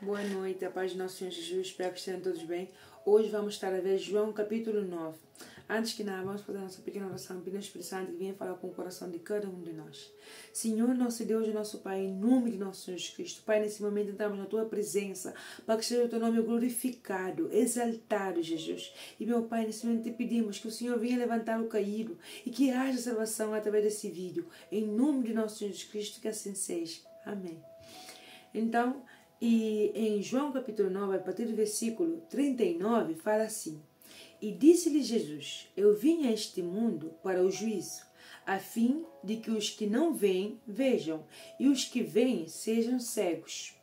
Boa noite, a paz de nosso Senhor Jesus, espero que estejam todos bem. Hoje vamos estar a ver João capítulo 9. Antes que nada, vamos fazer a nossa pequena oração, pedindo ao Espírito Santo que venha falar com o coração de cada um de nós. Senhor, nosso Deus e nosso Pai, em nome de nosso Senhor Jesus Cristo, Pai, nesse momento entramos na Tua presença, para que seja o Teu nome glorificado, exaltado, Jesus. E, meu Pai, nesse momento te pedimos que o Senhor venha levantar o caído e que haja salvação através desse vídeo. Em nome de nosso Senhor Jesus Cristo, que assim seja. Amém. Então, e em João capítulo 9, a partir do versículo 39, fala assim: E disse-lhe Jesus: Eu vim a este mundo para o juízo, a fim de que os que não veem, vejam, e os que veem sejam cegos.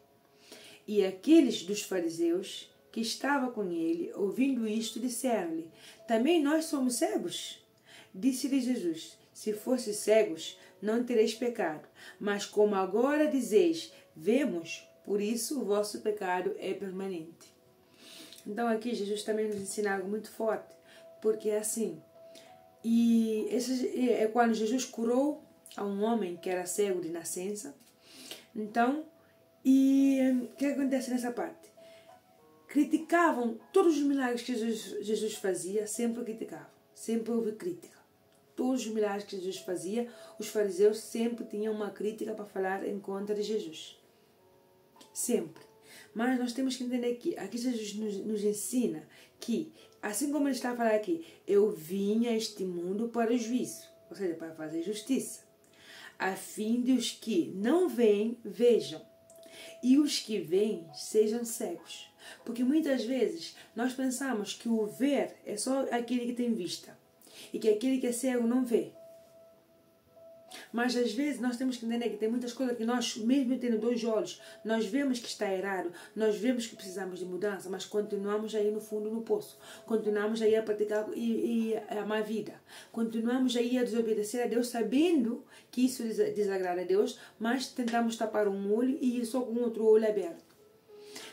E aqueles dos fariseus que estavam com ele, ouvindo isto, disseram-lhe: Também nós somos cegos? Disse-lhe Jesus: Se fosses cegos, não tereis pecado. Mas como agora dizeis, vemos, por isso o vosso pecado é permanente. Então aqui Jesus também nos ensina algo muito forte, porque é assim, e esse é quando Jesus curou a um homem que era cego de nascença. Então, e o que acontece nessa parte? Criticavam todos os milagres que Jesus fazia, sempre criticavam, sempre houve crítica. Todos os milagres que Jesus fazia, os fariseus sempre tinham uma crítica para falar em contra de Jesus. Sempre. Mas nós temos que entender que aqui Jesus nos ensina que, assim como ele está a falar aqui, eu vim a este mundo para o juízo, ou seja, para fazer justiça, a fim de os que não veem, vejam, e os que veem sejam cegos. Porque muitas vezes nós pensamos que o ver é só aquele que tem vista, e que aquele que é cego não vê. Mas às vezes nós temos que entender que tem muitas coisas que nós, mesmo tendo dois olhos, nós vemos que está errado, nós vemos que precisamos de mudança, mas continuamos aí no fundo no poço, continuamos aí a praticar e a má vida, continuamos aí a desobedecer a Deus, sabendo que isso desagrada a Deus, mas tentamos tapar um olho e ir só com o outro olho aberto.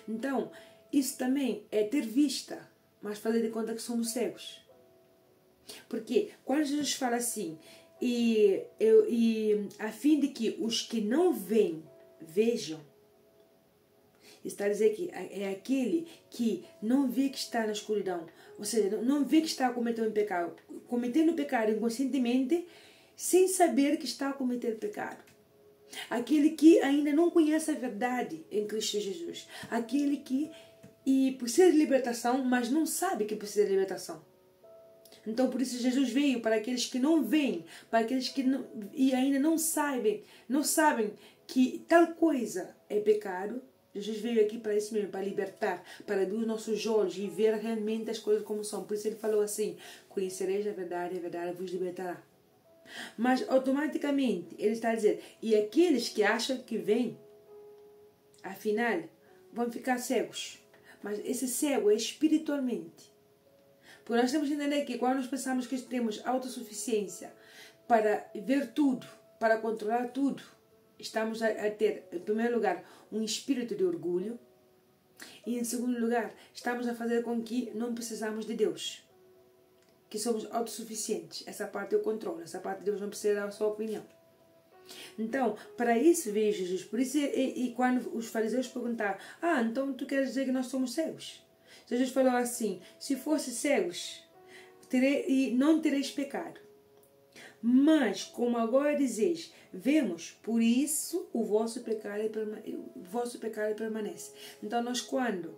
Então, isso também é ter vista, mas fazer de conta que somos cegos. Porque quando Jesus fala assim, e a fim de que os que não veem, vejam, está a dizer que é aquele que não vê que está na escuridão, ou seja, não vê que está cometendo pecado inconscientemente, sem saber que está a cometer pecado. Aquele que ainda não conhece a verdade em Cristo Jesus. Aquele que precisa de libertação, mas não sabe que precisa de libertação. Então, por isso Jesus veio para aqueles que não veem, para aqueles que não, e ainda não sabem que tal coisa é pecado. Jesus veio aqui para isso mesmo, para libertar, para abrir os nossos olhos e ver realmente as coisas como são. Por isso ele falou assim: conhecereis a verdade vos libertará. Mas automaticamente ele está a dizer: e aqueles que acham que veem, afinal, vão ficar cegos. Mas esse cego é espiritualmente. Porque nós temos que entender que quando nós pensamos que temos autossuficiência para ver tudo, para controlar tudo, estamos a ter, em primeiro lugar, um espírito de orgulho, e em segundo lugar, estamos a fazer com que não precisamos de Deus, que somos autossuficientes. Essa parte eu controlo, essa parte Deus não precisa dar a sua opinião. Então, para isso veio Jesus. Por isso, e quando os fariseus perguntaram: então tu queres dizer que nós somos cegos? Jesus falou assim: se fosse cegos, não tereis pecado. Mas, como agora dizeis, vemos, por isso o vosso pecado permanece. Então, nós quando...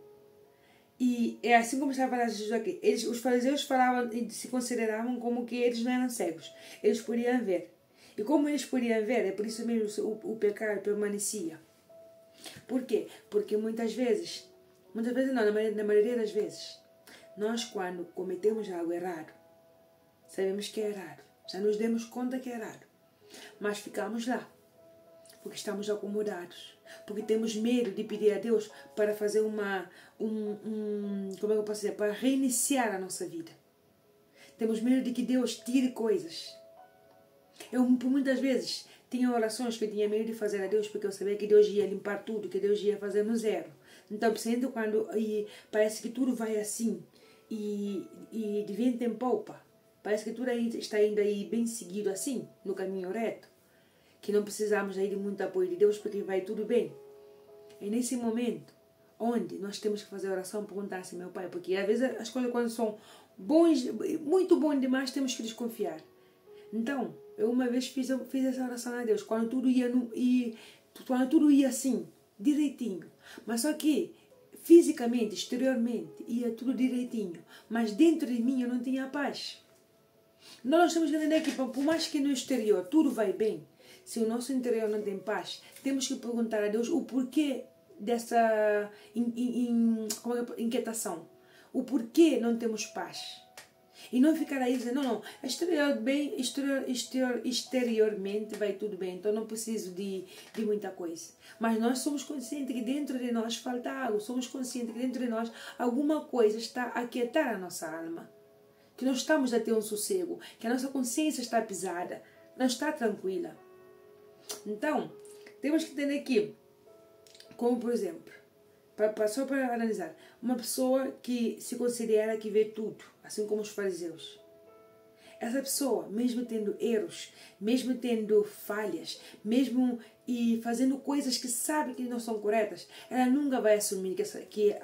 E é assim como está a falar Jesus aqui. Os fariseus falavam e se consideravam como que eles não eram cegos. Eles podiam ver. E como eles podiam ver, é por isso mesmo o pecado permanecia. Por quê? Porque muitas vezes não, na maioria das vezes, nós quando cometemos algo errado, sabemos que é errado, já nos demos conta que é errado, mas ficamos lá, porque estamos acomodados, porque temos medo de pedir a Deus para fazer como é que eu posso dizer, para reiniciar a nossa vida. Temos medo de que Deus tire coisas. Eu, por muitas vezes, tinha orações que eu tinha medo de fazer a Deus, porque eu sabia que Deus ia limpar tudo, que Deus ia fazer no zero. Então, sendo quando parece que tudo vai assim, e de vento em popa, parece que tudo está indo aí bem seguido assim, no caminho reto, que não precisamos aí de muito apoio de Deus, porque vai tudo bem. É nesse momento onde nós temos que fazer oração, perguntar assim, meu Pai, porque às vezes as coisas quando são bons, muito bom demais, temos que desconfiar. Então, eu uma vez fiz essa oração a Deus, quando tudo ia assim, direitinho. Mas só que, fisicamente, exteriormente, ia tudo direitinho. Mas dentro de mim eu não tinha paz. Nós temos que entender que, por mais que no exterior tudo vai bem, se o nosso interior não tem paz, temos que perguntar a Deus o porquê dessa inquietação. O porquê não temos paz. E não ficar aí dizendo, não, exteriormente vai tudo bem, então não preciso de muita coisa. Mas nós somos conscientes que dentro de nós falta algo, somos conscientes que dentro de nós alguma coisa está a aquietar a nossa alma. Que nós estamos a ter um sossego, que a nossa consciência está pisada, não está tranquila. Então, temos que entender que, como por exemplo, só para analisar, uma pessoa que se considera que vê tudo, assim como os fariseus. Essa pessoa, mesmo tendo erros, mesmo tendo falhas, mesmo e fazendo coisas que sabe que não são corretas, ela nunca vai assumir que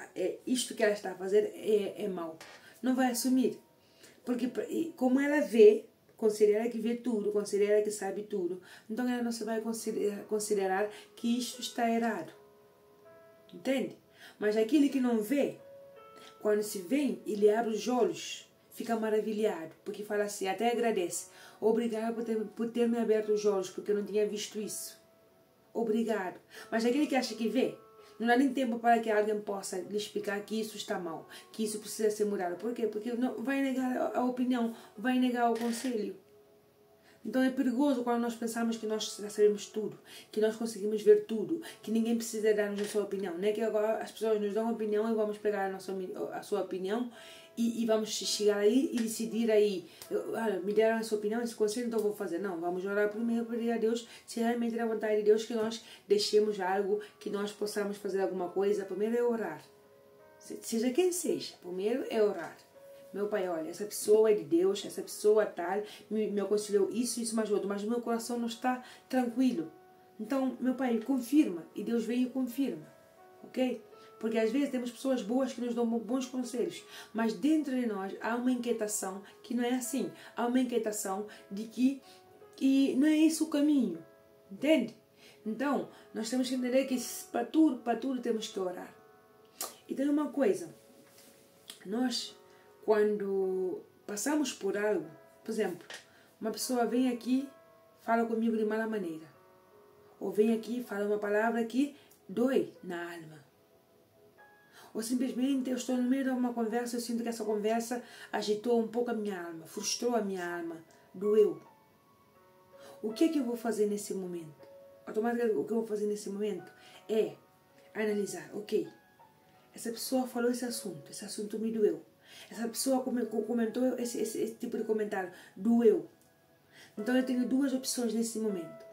isto que ela está a fazer é mau. Não vai assumir. Porque como ela vê, considera que vê tudo, considera que sabe tudo, então ela não se vai considerar que isto está errado. Entende? Mas aquele que não vê, quando se vê, ele abre os olhos, fica maravilhado, porque fala assim, até agradece. Obrigado por ter me aberto os olhos, porque eu não tinha visto isso. Obrigado. Mas aquele que acha que vê, não dá nem tempo para que alguém possa lhe explicar que isso está mal, que isso precisa ser mudado. Por quê? Porque não, vai negar a opinião, vai negar o conselho. Então é perigoso quando nós pensamos que nós já sabemos tudo, que nós conseguimos ver tudo, que ninguém precisa dar-nos a sua opinião. Não é que agora as pessoas nos dão opinião e vamos pegar a sua opinião e vamos chegar aí e decidir aí, me deram a sua opinião, esse conselho, então eu vou fazer. Não, vamos orar primeiro, pedir a Deus, se realmente é a vontade de Deus que nós deixemos algo, que nós possamos fazer alguma coisa. Primeiro é orar. Seja quem seja, primeiro é orar. Meu Pai, olha, essa pessoa é de Deus, essa pessoa tal, me aconselhou isso, mais outro, mas o meu coração não está tranquilo. Então, meu Pai, confirma, e Deus vem e confirma, ok? Porque às vezes temos pessoas boas que nos dão bons conselhos, mas dentro de nós há uma inquietação que não é assim. Há uma inquietação de que não é esse o caminho, entende? Então, nós temos que entender que para tudo temos que orar. E tem uma coisa, nós, quando passamos por algo, por exemplo, uma pessoa vem aqui, fala comigo de mala maneira, ou vem aqui, fala uma palavra que dói na alma, ou simplesmente eu estou no meio de uma conversa, eu sinto que essa conversa agitou um pouco a minha alma, frustrou a minha alma, doeu. O que é que eu vou fazer nesse momento? Automaticamente, o que eu vou fazer nesse momento é analisar, ok, essa pessoa falou esse assunto me doeu. Essa pessoa comentou esse tipo de comentário, doeu. Então eu tenho duas opções nesse momento.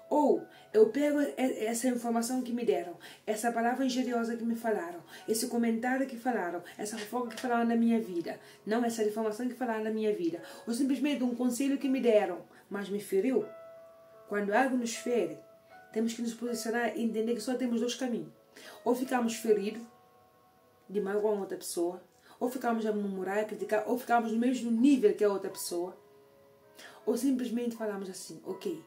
Ou eu pego essa informação que me deram, essa palavra injuriosa que me falaram, esse comentário que falaram, essa fofoca que falaram na minha vida, não essa informação que falaram na minha vida, ou simplesmente um conselho que me deram, mas me feriu. Quando algo nos fere, temos que nos posicionar e entender que só temos dois caminhos. Ou ficamos feridos, de magoar outra pessoa, ou ficamos a murmurar, a criticar, ou ficamos no mesmo nível que a outra pessoa, ou simplesmente falamos assim, ok,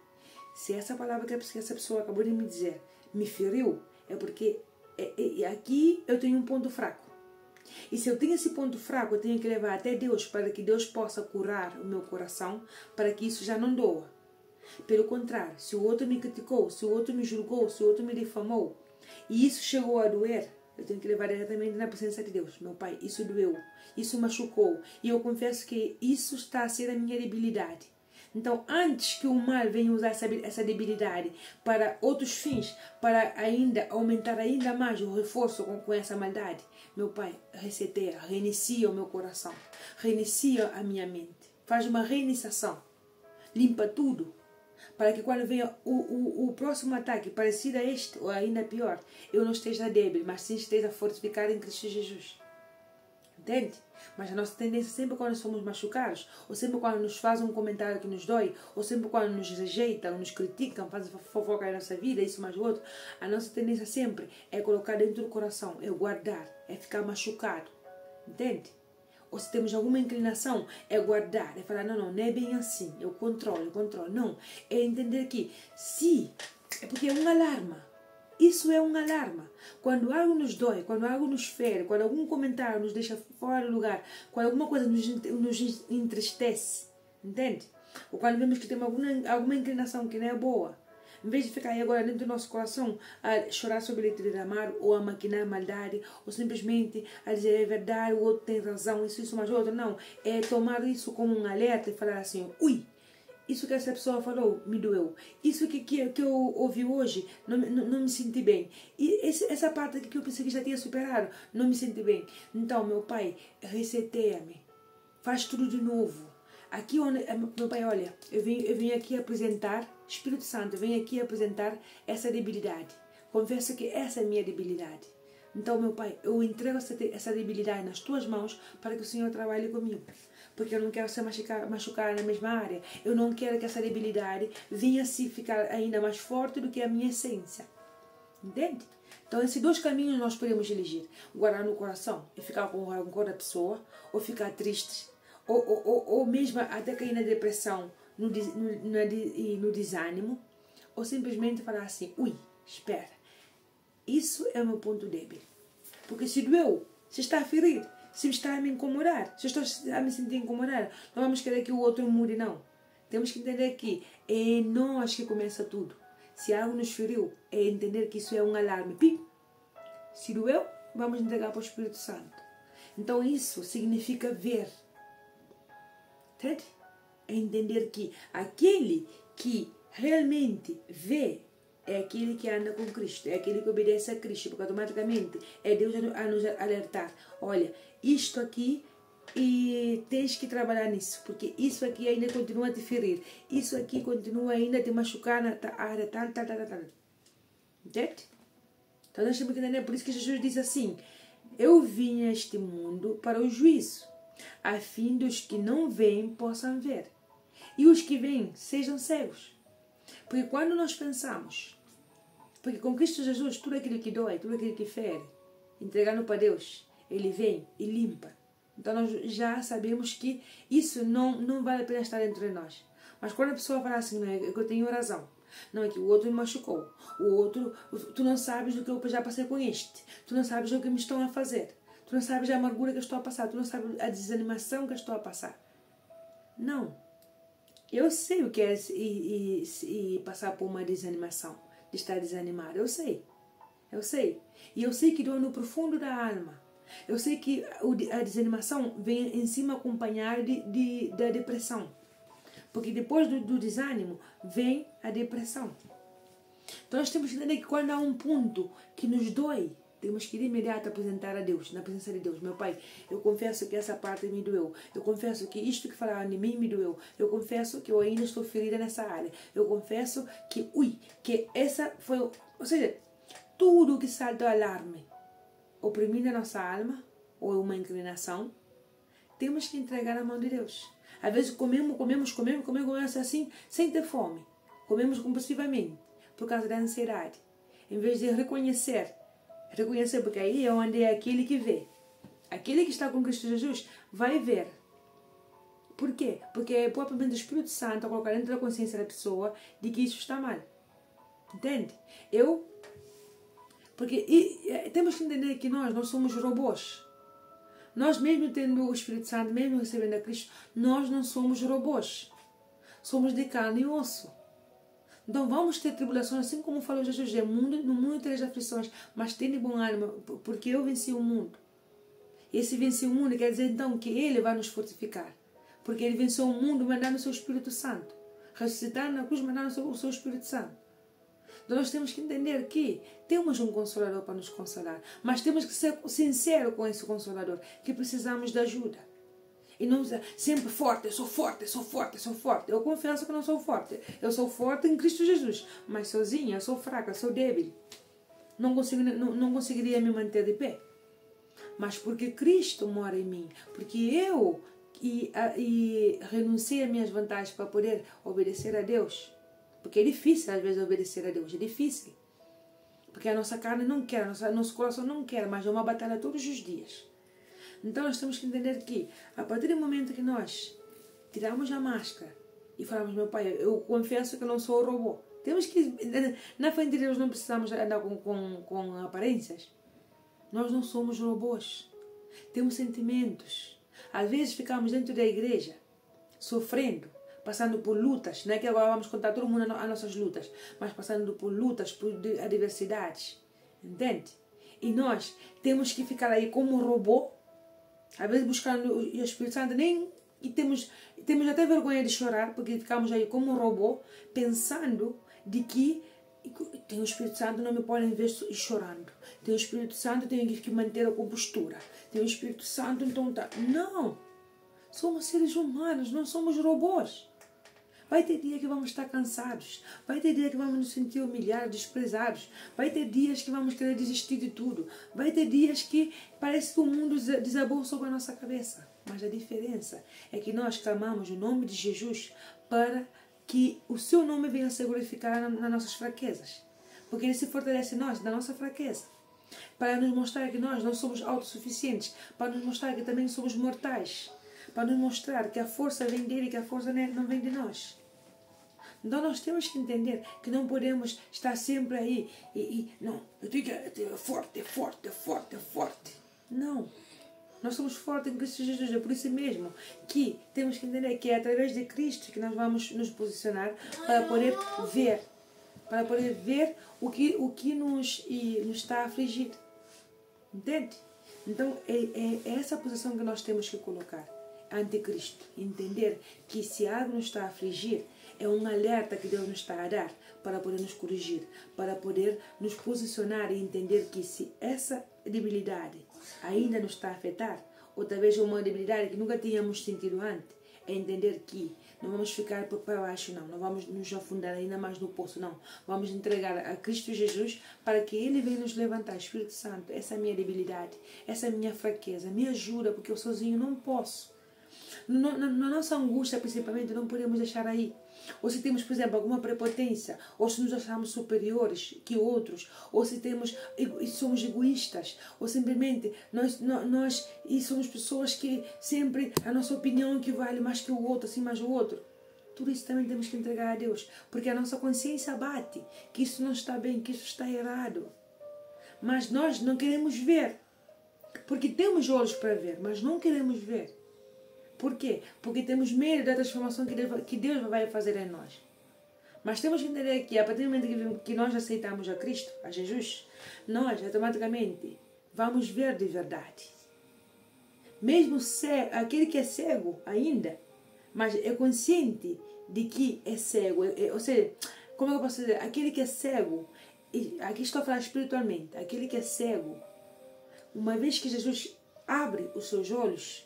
se essa palavra que essa pessoa acabou de me dizer me feriu, é porque aqui eu tenho um ponto fraco. E se eu tenho esse ponto fraco, eu tenho que levar até Deus para que Deus possa curar o meu coração, para que isso já não doa. Pelo contrário, se o outro me criticou, se o outro me julgou, se o outro me difamou, e isso chegou a doer, eu tenho que levar diretamente na presença de Deus. Meu Pai, isso doeu, isso machucou, e eu confesso que isso está a ser a minha debilidade. Então, antes que o mal venha usar essa debilidade para outros fins, para ainda aumentar ainda mais o reforço com essa maldade, meu Pai, reseteia, reinicia o meu coração, reinicia a minha mente, faz uma reiniciação, limpa tudo, para que quando venha o próximo ataque parecido a este, ou ainda pior, eu não esteja débil, mas sim esteja fortificado em Cristo Jesus. Entende? Mas a nossa tendência sempre quando somos machucados, ou sempre quando nos fazem um comentário que nos dói, ou sempre quando nos rejeitam, nos criticam, fazem fofoca na nossa vida, isso mais o outro, a nossa tendência sempre é colocar dentro do coração, é guardar, é ficar machucado. Entende? Ou se temos alguma inclinação, é guardar, é falar, não é bem assim, eu controlo. Não, é entender que se, é porque é um alarma. Isso é um alarma. Quando algo nos dói, quando algo nos fere, quando algum comentário nos deixa fora do lugar, quando alguma coisa nos entristece, entende? Ou quando vemos que temos alguma inclinação que não é boa, em vez de ficar aí agora dentro do nosso coração a chorar sobre o leite derramado, ou a maquinar maldade, ou simplesmente a dizer é verdade, o outro tem razão, isso, mais outro, não. É tomar isso como um alerta e falar assim, ui, isso que essa pessoa falou me doeu. Isso que eu ouvi hoje não me senti bem. E essa parte aqui que eu pensei que já tinha superado, não me senti bem. Então, meu Pai, reseteia-me. Faz tudo de novo. Aqui onde, meu Pai, olha, eu vim aqui apresentar, Espírito Santo, eu venho aqui apresentar essa debilidade. Confesso que essa é a minha debilidade. Então, meu Pai, eu entrego essa debilidade nas tuas mãos para que o Senhor trabalhe comigo. Porque eu não quero ser machucada na mesma área. Eu não quero que essa debilidade venha se ficar ainda mais forte do que a minha essência. Entende? Então, esses dois caminhos nós podemos elegir. Guardar no coração e ficar com rancor da pessoa, ou ficar triste, ou mesmo até cair na depressão, no desânimo, ou simplesmente falar assim, ui, espera, isso é o meu ponto débil. Porque se doeu, se está a ferir, se está a me incomodar, se eu estou a me sentir incomodada, não vamos querer que o outro mude, não. Temos que entender que é nós que começa tudo. Se algo nos feriu, é entender que isso é um alarme. Pim! Se doeu, vamos entregar para o Espírito Santo. Então isso significa ver. Entende? É entender que aquele que realmente vê é aquele que anda com Cristo, é aquele que obedece a Cristo, porque automaticamente é Deus a nos alertar. Olha, isto aqui e tens que trabalhar nisso, porque isso aqui ainda continua a te ferir, isso aqui continua ainda a te machucar na área tal. Entende? Então nós temos que entender, por isso que Jesus diz assim, eu vim a este mundo para o juízo, a fim dos que não veem possam ver, e os que veem sejam cegos. Porque quando nós pensamos, porque com Cristo Jesus, tudo aquilo que dói, tudo aquilo que fere, entregando para Deus, Ele vem e limpa. Então nós já sabemos que isso não vale a pena estar entre nós. Mas quando a pessoa fala assim, não é que eu tenho razão, não é que o outro me machucou, o outro, tu não sabes do que eu já passei com este, tu não sabes o que me estão a fazer, tu não sabes a amargura que eu estou a passar, tu não sabes a desanimação que eu estou a passar. Não. Eu sei o que é e passar por uma desanimação, de estar desanimado. Eu sei. E eu sei que dói no profundo da alma. Eu sei que a desanimação vem em cima acompanhada da depressão. Porque depois do desânimo vem a depressão. Então nós temos que entender que quando há um ponto que nos dói, temos que de imediato apresentar a Deus, na presença de Deus. Meu Pai, eu confesso que essa parte me doeu. Eu confesso que isto que falaram de mim me doeu. Eu confesso que eu ainda estou ferida nessa área. Eu confesso que, que essa foi... Ou seja, tudo que salta o alarme, oprimindo a nossa alma, ou uma inclinação, temos que entregar na mão de Deus. Às vezes comemos assim, sem ter fome. Comemos compulsivamente, por causa da ansiedade. Em vez de reconhecer, porque aí é onde é aquele que vê. Aquele que está com Cristo Jesus vai ver. Por quê? Porque é propriamente o Espírito Santo a colocar dentro da consciência da pessoa de que isso está mal. Entende? Porque temos que entender que nós somos robôs. Nós mesmo tendo o Espírito Santo, mesmo recebendo a Cristo, nós não somos robôs. Somos de carne e osso. Então vamos ter tribulações, assim como falou Jesus, no mundo tereis aflições, mas tende bom ânimo, porque eu venci o mundo. Esse vencer o mundo quer dizer então que Ele vai nos fortificar, porque Ele venceu o mundo mandando o seu Espírito Santo, ressuscitando na cruz mandando o seu Espírito Santo. Então nós temos que entender que temos um Consolador para nos consolar, mas temos que ser sinceros com esse Consolador, que precisamos de ajuda. E não sempre forte, eu sou forte. Eu confesso que não sou forte. Eu sou forte em Cristo Jesus. Mas sozinha, eu sou fraca, sou débil. Não conseguiria me manter de pé. mas porque Cristo mora em mim, porque eu renunciei às minhas vantagens para poder obedecer a Deus. Porque é difícil às vezes obedecer a Deus, é difícil. Porque a nossa carne não quer, nosso coração não quer, mas é uma batalha todos os dias. Então nós temos que entender que, a partir do momento que nós tiramos a máscara e falamos, meu pai, eu confesso que eu não sou robô. Temos que, na frente de Deus não precisamos andar com aparências. Nós não somos robôs. Temos sentimentos. Às vezes ficamos dentro da igreja, sofrendo, passando por lutas. Não é que agora vamos contar todo mundo as nossas lutas, mas passando por lutas, por adversidades. Entende? E nós temos que ficar aí como um robô, às vezes buscando o Espírito Santo, e temos até vergonha de chorar, porque ficamos aí como um robô, pensando de que tem o Espírito Santo, não me podem ver chorando. Tem o Espírito Santo, tenho que manter a compostura. Tem o Espírito Santo, então tá. Não! Somos seres humanos, não somos robôs. Vai ter dia que vamos estar cansados. Vai ter dia que vamos nos sentir humilhados, desprezados. Vai ter dias que vamos querer desistir de tudo. Vai ter dias que parece que o mundo desabou sobre a nossa cabeça. Mas a diferença é que nós clamamos o nome de Jesus para que o seu nome venha a se glorificar nas nossas fraquezas. Porque ele se fortalece em nós, na nossa fraqueza. Para nos mostrar que nós não somos autossuficientes. Para nos mostrar que também somos mortais. Para nos mostrar que a força vem dele e que a força não vem de nós. Então nós temos que entender que não podemos estar sempre aí não, eu tenho que ser forte, forte, forte, forte. Não. Nós somos fortes em Cristo Jesus. É por isso mesmo que temos que entender que é através de Cristo que nós vamos nos posicionar para poder ver o que nos está a afligir. Entende? Então é essa posição que nós temos que colocar ante Cristo. Entender que se algo nos está a afligir, é um alerta que Deus nos está a dar para poder nos corrigir, para poder nos posicionar e entender que se essa debilidade ainda nos está a afetar, ou talvez uma debilidade que nunca tínhamos sentido antes, é entender que não vamos ficar para baixo, não vamos nos afundar ainda mais no poço, não. Vamos entregar a Cristo Jesus para que Ele venha nos levantar. Espírito Santo, essa é a minha debilidade, essa é a minha fraqueza, me ajuda, porque eu sozinho não posso. Na nossa angústia, principalmente, não podemos deixar aí. Ou se temos, por exemplo, alguma prepotência, ou se nos achamos superiores que outros, ou se somos egoístas, ou simplesmente nós somos pessoas que sempre a nossa opinião que vale mais que o outro, assim mais o outro. Tudo isso também temos que entregar a Deus, porque a nossa consciência bate que isso não está bem, que isso está errado. Mas nós não queremos ver, porque temos olhos para ver, mas não queremos ver. Por quê? Porque temos medo da transformação que Deus vai fazer em nós. Mas temos que entender que a partir do momento que nós aceitamos a Cristo, a Jesus, nós automaticamente vamos ver de verdade. Mesmo aquele que é cego ainda, mas é consciente de que é cego. Ou seja, como eu posso dizer? Aquele que é cego, aqui estou a falar espiritualmente, aquele que é cego, uma vez que Jesus abre os seus olhos,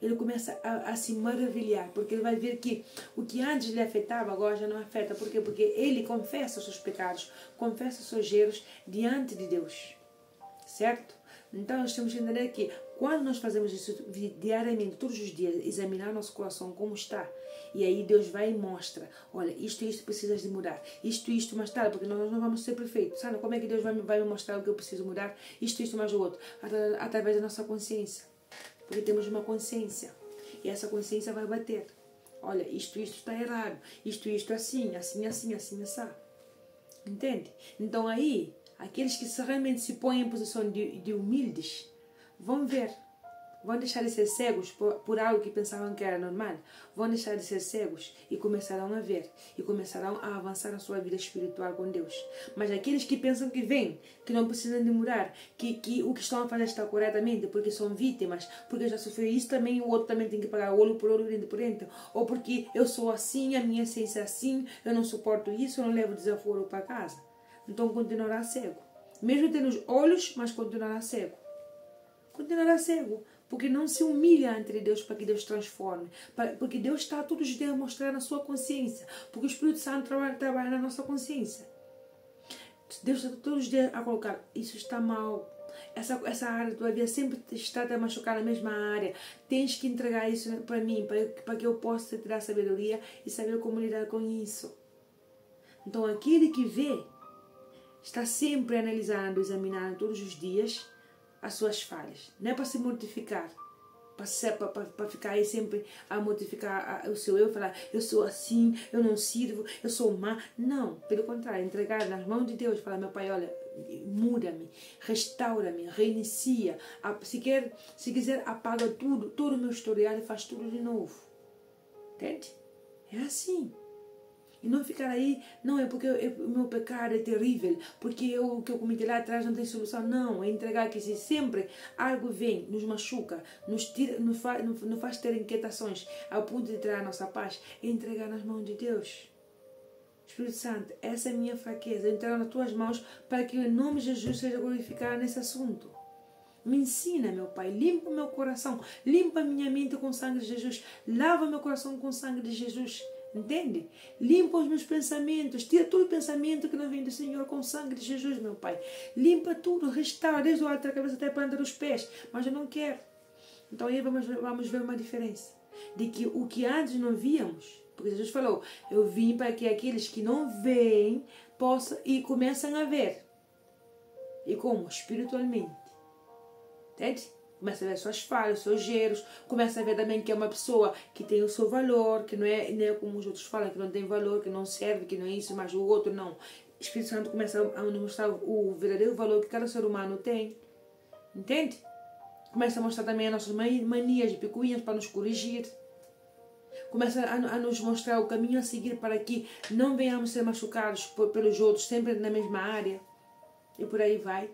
ele começa a se maravilhar, porque ele vai ver que o que antes lhe afetava, agora já não afeta. Por quê? Porque ele confessa os seus pecados, confessa os seus erros diante de Deus. Certo? Então nós temos que entender que quando nós fazemos isso diariamente, todos os dias, examinar nosso coração como está, e aí Deus vai e mostra, olha, isto e isto precisas de mudar, isto mais tarde, porque nós não vamos ser perfeitos. Sabe como é que Deus vai me mostrar o que eu preciso mudar? Isto mais o outro, através da nossa consciência. Porque temos uma consciência. E essa consciência vai bater. Olha, isto está errado. Isto assim. Entende? Então aí, aqueles que realmente se põem em posição de humildes, vão ver. Vão deixar de ser cegos por algo que pensavam que era normal. Vão deixar de ser cegos e começarão a ver. E começarão a avançar na sua vida espiritual com Deus. Mas aqueles que pensam que vêm, que não precisam de mudar, que o que estão a fazer está corretamente, porque são vítimas, porque já sofreu isso também, o outro também tem que pagar olho por olho, dente por dente. Ou porque eu sou assim, a minha essência é assim, eu não suporto isso, eu não levo desaforo para casa. Então continuará cego. Mesmo tendo os olhos, mas continuará cego. Continuará cego. Porque não se humilha ante Deus para que Deus transforme. Porque Deus está todos os dias a mostrar na sua consciência. Porque o Espírito Santo trabalha na nossa consciência. Deus está todos os dias a colocar, isso está mal, essa área da tua vida sempre está a machucar na mesma área. Tens que entregar isso para mim, para que eu possa te dar sabedoria e saber como lidar com isso. Então aquele que vê está sempre analisando, examinando todos os dias as suas falhas. Não é para se mortificar, para ficar aí sempre a mortificar o seu eu, falar eu sou assim, eu não sirvo, eu sou má. Não, pelo contrário, entregar nas mãos de Deus, falar, meu Pai, olha, muda-me, restaura-me, reinicia. Se quiser, apaga tudo, todo o meu historial e faz tudo de novo. Entende? É assim. E não ficar aí, não é porque o meu pecado é terrível, porque o que eu cometi lá atrás não tem solução. Não, é entregar que se sempre algo vem, nos machuca, nos faz ter inquietações ao ponto de tirar a nossa paz, é entregar nas mãos de Deus. Espírito Santo, essa é a minha fraqueza, eu entrego nas tuas mãos para que o nome de Jesus seja glorificado nesse assunto. Me ensina, meu Pai, limpa o meu coração, limpa a minha mente com o sangue de Jesus, lava meu coração com o sangue de Jesus. Entende? Limpa os meus pensamentos, tira todo o pensamento que não vem do Senhor com o sangue de Jesus, meu Pai. Limpa tudo, restaura, desde o alto da cabeça até a planta dos pés. Mas eu não quero. Então aí vamos ver uma diferença. De que o que antes não víamos, porque Jesus falou, eu vim para que aqueles que não veem possam e começam a ver. E como? Espiritualmente. Entende? Começa a ver suas falhas, seus erros, começa a ver também que é uma pessoa que tem o seu valor, que não é como os outros falam, que não tem valor, que não serve, que não é isso, mas o outro não. O Espírito Santo começa a nos mostrar o verdadeiro valor que cada ser humano tem. Entende? Começa a mostrar também as nossas manias e picuinhas para nos corrigir. Começa a nos mostrar o caminho a seguir para que não venhamos ser machucados pelos outros, sempre na mesma área. E por aí vai.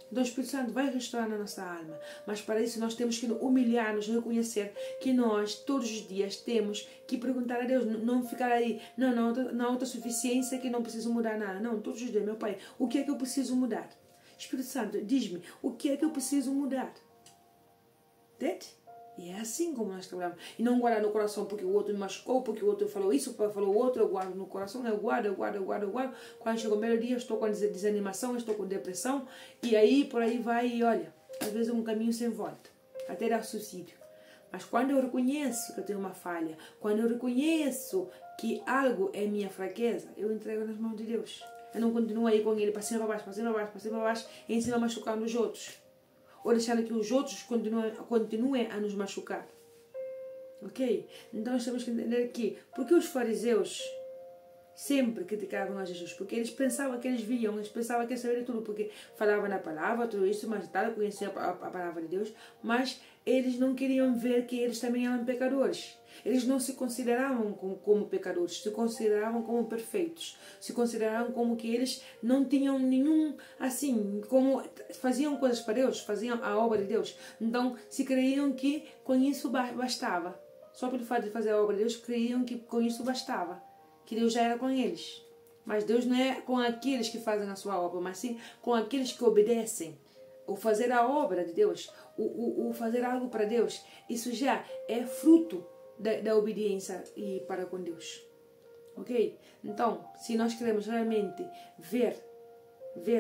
Então o Espírito Santo vai restaurar na nossa alma. Mas para isso nós temos que humilhar-nos, reconhecer que nós, todos os dias, temos que perguntar a Deus. Não ficar aí, na autossuficiência que não preciso mudar nada. Não, todos os dias, meu Pai, o que é que eu preciso mudar? Espírito Santo, diz-me, o que é que eu preciso mudar? Entende? E é assim como nós trabalhamos. E não guardar no coração porque o outro me machucou, porque o outro falou isso, falou o outro, eu guardo no coração, eu guardo. Quando chega o meu dia, estou com desanimação, estou com depressão, e aí por aí vai, e olha, às vezes é um caminho sem volta, até dar suicídio. Mas quando eu reconheço que eu tenho uma falha, quando eu reconheço que algo é minha fraqueza, eu entrego nas mãos de Deus. Eu não continuo aí com ele, para cima, para baixo, e em cima machucando os outros. Ou deixando que os outros continuem a nos machucar. Ok? Então nós temos que entender que, porque os fariseus sempre criticavam a Jesus? Porque eles pensavam que eles viam, eles pensavam que eles sabiam tudo, porque falavam na palavra, tudo isso, mas tal, conheciam a palavra de Deus, mas eles não queriam ver que eles também eram pecadores. Eles não se consideravam como pecadores, se consideravam como perfeitos, se consideravam como que eles não tinham nenhum, assim, como faziam coisas para Deus, faziam a obra de Deus. Então, se creiam que com isso bastava. Só pelo fato de fazer a obra de Deus, creiam que com isso bastava, que Deus já era com eles. Mas Deus não é com aqueles que fazem a sua obra, mas sim com aqueles que obedecem. O fazer a obra de Deus, o fazer algo para Deus, isso já é fruto da obediência e para com Deus. Ok? Então, se nós queremos realmente ver,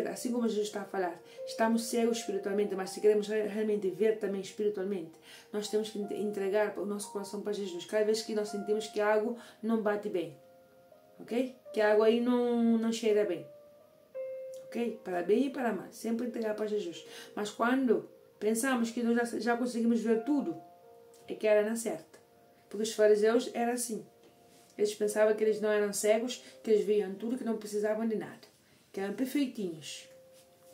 assim como Jesus está a falar, estamos cegos espiritualmente, mas se queremos realmente ver também espiritualmente, nós temos que entregar o nosso coração para Jesus. Cada vez que nós sentimos que algo não bate bem, ok? Que algo aí não cheira bem, ok? Para bem e para mal, sempre entregar para Jesus. Mas quando pensamos que nós já conseguimos ver tudo, é que era na certa. Porque os fariseus eram assim. Eles pensavam que eles não eram cegos, que eles viam tudo, que não precisavam de nada. Que eram perfeitinhos.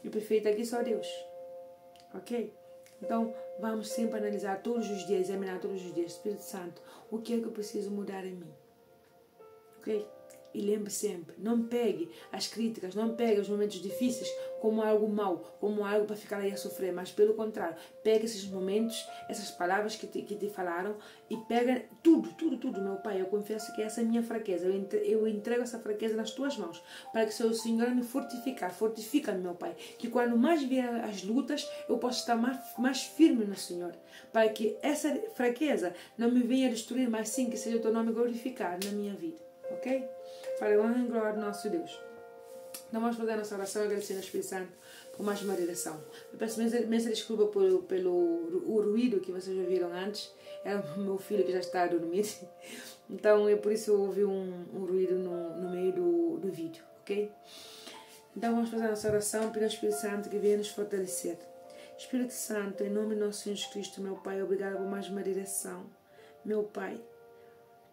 E o perfeito aqui é só Deus. Ok? Então, vamos sempre analisar todos os dias, examinar todos os dias. Espírito Santo, o que é que eu preciso mudar em mim? Ok? E lembre sempre, não pegue as críticas, não pegue os momentos difíceis como algo mau, como algo para ficar aí a sofrer, mas pelo contrário, pegue esses momentos, essas palavras que te falaram e pega tudo, meu Pai. Eu confesso que essa é a minha fraqueza, eu entrego essa fraqueza nas tuas mãos, para que o Senhor me fortifica-me, meu Pai, que quando mais vier as lutas, eu possa estar mais firme no Senhor, para que essa fraqueza não me venha destruir, mas sim que seja o teu nome glorificado na minha vida. Ok? Para a honra e glória do nosso Deus. Então vamos fazer a nossa oração agradecendo ao Espírito Santo por com mais moderação. Eu peço imensa desculpa pelo ruído que vocês ouviram antes. Era o meu filho que já está a dormir. Então é por isso que eu ouvi um ruído no meio do vídeo, ok? Então vamos fazer a nossa oração, pedir ao Espírito Santo que venha nos fortalecer. Espírito Santo, em nome de nosso Senhor Jesus Cristo, meu Pai, obrigado por mais uma direção. Meu Pai,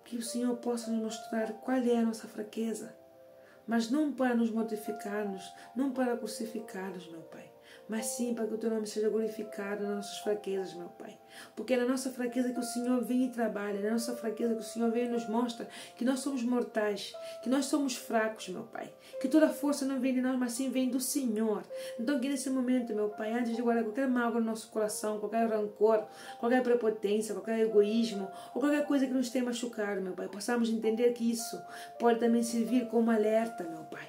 que o Senhor possa nos mostrar qual é a nossa fraqueza, mas não para nos mortificarmos, não para crucificar-nos, meu Pai, mas sim para que o Teu nome seja glorificado nas nossas fraquezas, meu Pai. Porque é na nossa fraqueza que o Senhor vem e trabalha, é na nossa fraqueza que o Senhor vem e nos mostra que nós somos mortais, que nós somos fracos, meu Pai. Que toda a força não vem de nós, mas sim vem do Senhor. Então que nesse momento, meu Pai, antes de guardar qualquer mágoa no nosso coração, qualquer rancor, qualquer prepotência, qualquer egoísmo, ou qualquer coisa que nos tenha machucado, meu Pai, possamos entender que isso pode também servir como alerta, meu Pai.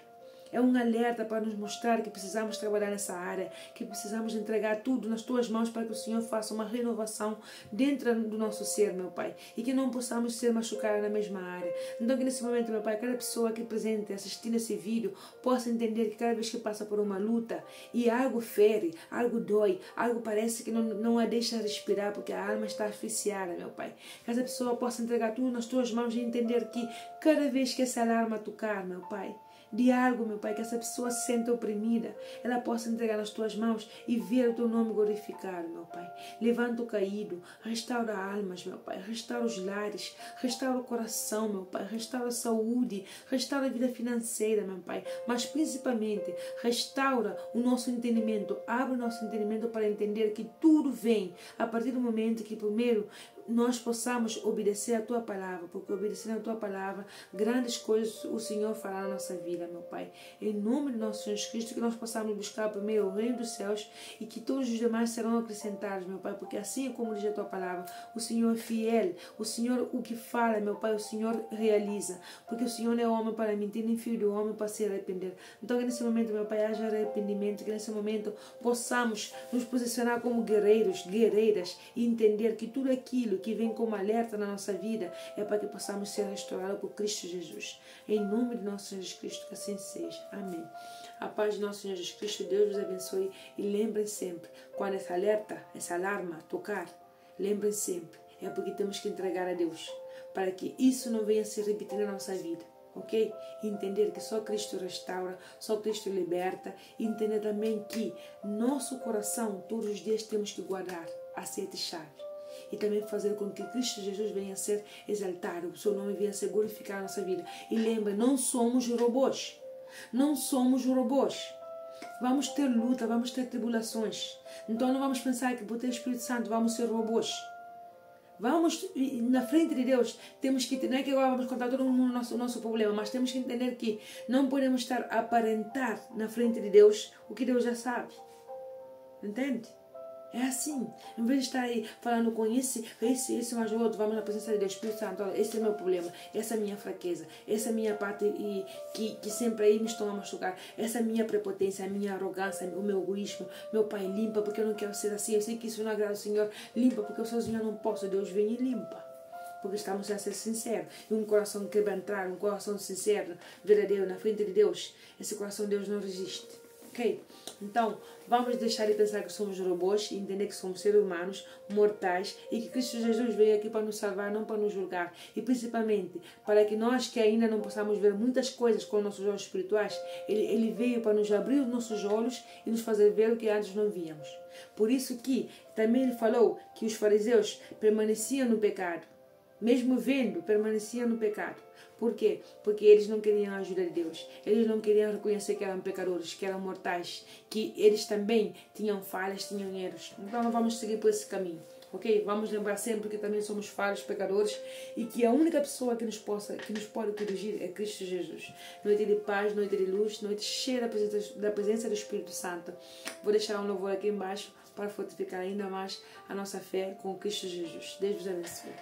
É um alerta para nos mostrar que precisamos trabalhar nessa área, que precisamos entregar tudo nas Tuas mãos para que o Senhor faça uma renovação dentro do nosso ser, meu Pai, e que não possamos ser machucados na mesma área. Então que nesse momento, meu Pai, cada pessoa aqui presente assistindo esse vídeo possa entender que cada vez que passa por uma luta e algo fere, algo dói, algo parece que não a deixa respirar porque a alma está asfixiada, meu Pai. Que essa pessoa possa entregar tudo nas Tuas mãos e entender que cada vez que essa alarma tocar, meu Pai, de algo, meu Pai, que essa pessoa se sente oprimida, ela possa entregar nas Tuas mãos e ver o Teu nome glorificado, meu Pai. Levanta o caído, restaura almas, meu Pai, restaura os lares, restaura o coração, meu Pai, restaura a saúde, restaura a vida financeira, meu Pai, mas principalmente restaura o nosso entendimento, abre o nosso entendimento para entender que tudo vem a partir do momento que primeiro nós possamos obedecer a Tua palavra, porque obedecendo a Tua palavra, grandes coisas o Senhor fará na nossa vida, meu Pai. Em nome de nosso Senhor Jesus Cristo, que nós possamos buscar primeiro o reino dos céus e que todos os demais serão acrescentados, meu Pai, porque assim como diz a Tua palavra, o Senhor é fiel, o Senhor o que fala, meu Pai, o Senhor realiza, porque o Senhor não é homem para mentir, nem filho do homem para se arrepender. Então que nesse momento, meu Pai, haja arrependimento, que nesse momento possamos nos posicionar como guerreiros, guerreiras e entender que tudo aquilo que vem como alerta na nossa vida é para que possamos ser restaurados por Cristo Jesus. Em nome de nosso Senhor Jesus Cristo, que assim seja. Amém. A paz de nosso Senhor Jesus Cristo, Deus vos abençoe e lembrem sempre, quando essa alerta, essa alarma tocar, lembrem sempre, é porque temos que entregar a Deus, para que isso não venha se repetir na nossa vida. Ok? Entender que só Cristo restaura, só Cristo liberta, e entender também que nosso coração todos os dias temos que guardar as 7 chaves. E também fazer com que Cristo Jesus venha a ser exaltado, o seu nome venha a ser glorificado na nossa vida. E lembre, não somos robôs. Não somos robôs. Vamos ter luta, vamos ter tribulações. Então não vamos pensar que por ter o Espírito Santo vamos ser robôs. Vamos, na frente de Deus, temos que, não é que agora vamos contar todo mundo o nosso problema, mas temos que entender que não podemos estar a aparentar na frente de Deus o que Deus já sabe. Entende? É assim, em vez de estar aí falando com esse mais outro, vamos na presença de Deus, Espírito Santo, olha, esse é o meu problema, essa é a minha fraqueza, essa é a minha parte que sempre aí me estão a machucar, essa é a minha prepotência, a minha arrogância, o meu egoísmo. Meu Pai, limpa porque eu não quero ser assim, eu sei que isso não agrada ao Senhor, limpa porque eu sozinho não posso, Deus vem e limpa. Porque estamos a ser sinceros, e um coração quebrantar, um coração sincero, verdadeiro, na frente de Deus, esse coração Deus não resiste. Ok? Então, vamos deixar de pensar que somos robôs e entender que somos seres humanos, mortais, e que Cristo Jesus veio aqui para nos salvar, não para nos julgar. E principalmente, para que nós que ainda não possamos ver muitas coisas com nossos olhos espirituais, Ele veio para nos abrir os nossos olhos e nos fazer ver o que antes não víamos. Por isso que também Ele falou que os fariseus permaneciam no pecado. Mesmo vendo, permaneciam no pecado. Por quê? Porque eles não queriam a ajuda de Deus. Eles não queriam reconhecer que eram pecadores, que eram mortais, que eles também tinham falhas, tinham erros. Então não vamos seguir por esse caminho. Ok? Vamos lembrar sempre que também somos falhos, pecadores, e que a única pessoa que nos pode corrigir é Cristo Jesus. Noite de paz, noite de luz, noite cheia da presença do Espírito Santo. Vou deixar um louvor aqui embaixo para fortificar ainda mais a nossa fé com Cristo Jesus. Deus vos abençoe.